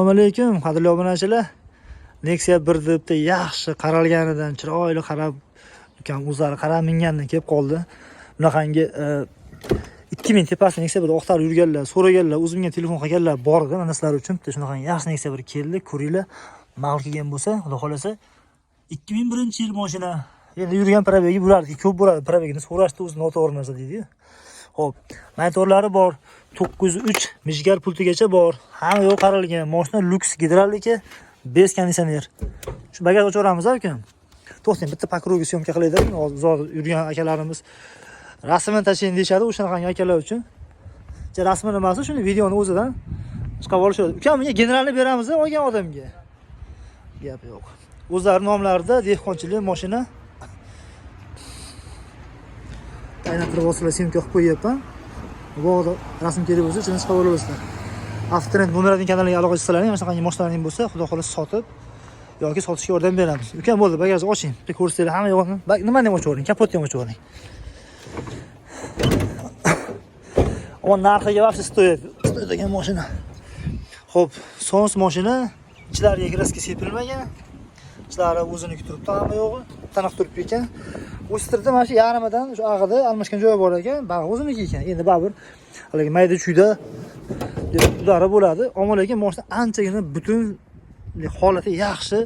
Assalomu alaykum, qadrli obunachilar. Nexia 1 debda yaxshi qaralganidan, chiroyli qarab, ukam o'zlari qarab mingandan kelib qoldi. Bunaqangi 2000 tepasida Nexia 1 o'qtar yurganlar, so'raganlar, o'zimga telefon qilganlar bor edi. Mana sizlar uchun bitta shunaqangi yaxshi Nexia 1 keldi. Ko'ringlar, ma'qul kelgan bo'lsa, xudo xolasa 2001-yil mashina. Endi yurgan probegi bo'lardi, ko'p bo'ladi. Probegini so'rashdi, o'zi noto'g'ri narsa deydi-yu. Xo'p, motorlari bor. 903 mijgar pultigacha bor. Hamma yo'q qaralgan. Mashina luks gidravlika, bez konditsioner. Shu bagaj ochaveramiz aka. To'xtang, bitta pakruga syomka qilaylik. Hozir yurgan akalarimiz rasmini tashlayin deyshadi, o'shanaqangi akalar uchun. Rasmini emas, shuni videoni o'zidan chiqarib olishadi. Ukam, menga generalni beramiz, olgan odamga. Gap yo'q. O'zlari nomlarida dehqonchilik mashina. Aylantirib olsalar, syomka qilib qo'yapman. Bu rasm kerak bo'lsa, ichidan chiqarib olasizlar. Avtotrend Mo'minradin kanaliga aloqa qilsalaring, mana shunaqangi mashinalar bo'lsa, xudo xolasa sotib yoki sotishga yordam beramiz. Ukam bo'ldi, bagajni oching. Bitta ko'rsanglar, hamma yo'qni. Nimani ham ochib yuboring, kapotni ham ochib yuboring. O narxiga vaqti stoyadigan mashina. Xo'p, Sons mashina, ichlariga kraska sepilmagan. Ichlari o'ziniki turibdi, hamma yo'g'i. Taniq turib ekan. O'stirdi, mana shu yarimidan shu ag'ida almashgan joyi bor ekan, bag'i o'ziniki ekan. Endi baribir haligi mayda chuyda udari bo'ladi. Ammo lekin mashina anchagina butun holati yaxshi,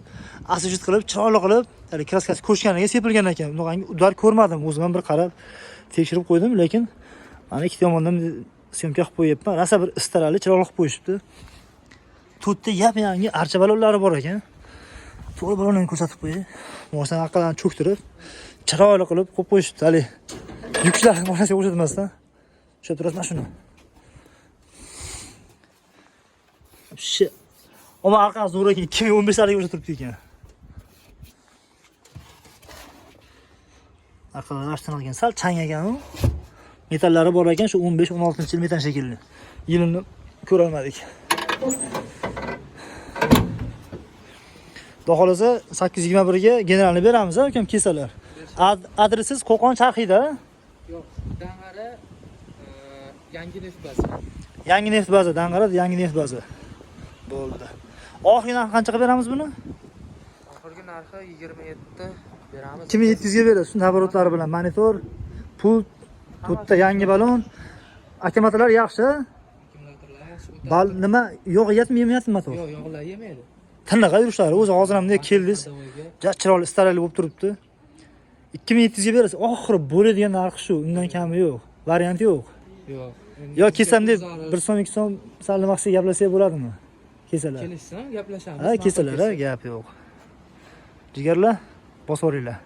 asijit qilib, chiroyli qilib, haligi kraskasi ko'chganiga sepilgan ekan. Bunaqangi udar ko'rmadim, o'zim ham bir qarab tekshirib qo'ydim, lekin mana ikki tomondan syomka qilib qo'yibman. Rosa bir istarali chiroyli qilib qo'yishibdi. To'rtta yangi archa balonlari bor ekan. To'g'ri balonlarni ko'rsatib qo'yay. Mashina aqllarni cho'ktirib, chiroyli qilib qo'yib qo'yishibdi. Hali yuklar mashinasiga o'xshatmasdan. O'sha turadi mana shuni. Shi. Oma arqasi zo'r ekan, 2015 larga o'sha turibdi ekan. Arqalar ashtan olgan, sal chang ekan u. Metallari bor ekan, shu 15-16-yil metan shekilli. Yilini ko'ra olmadik. Xudo xolasa 821 ga generalni beramiz, ukam, kelsalar. Adresiz Qo'qon Charxiyda. Yo'q, Dang'ara yangi neft baza. Yangi neft baza, Dang'ara yangi neft baza. Bo'ldi. Oxirgi narxi qanchaga beramiz buni? Oxirgi narxi 27 beramiz. 2700 ga berasiz. Shunday oborotlari bilan monitor, pult, to'rtta yangi balon. Akkumulyatorlar yaxshi. Akkumulyatorlar yaxshi. Bal nima, yo'q yetmayapti motor. Yo'q, yog'lar yemaydi. Tanaqa yurishlari, o'zi hozir ham keldingiz. Chiroyli istarali bo'lib turibdi. 2700 ga berasiz. Oxiri bo'ladigan narxi shu, undan kami yo'q. Variant yo'q. Yo'q. Yo kelsam deb 1 so'm 2 so'm sal nimasiga gaplashsak bo'ladimi? Kelsalar. Kelishsin, gaplashamiz. Ha, kelsalar, gap yo'q. Jigarlar, bosib oringlar.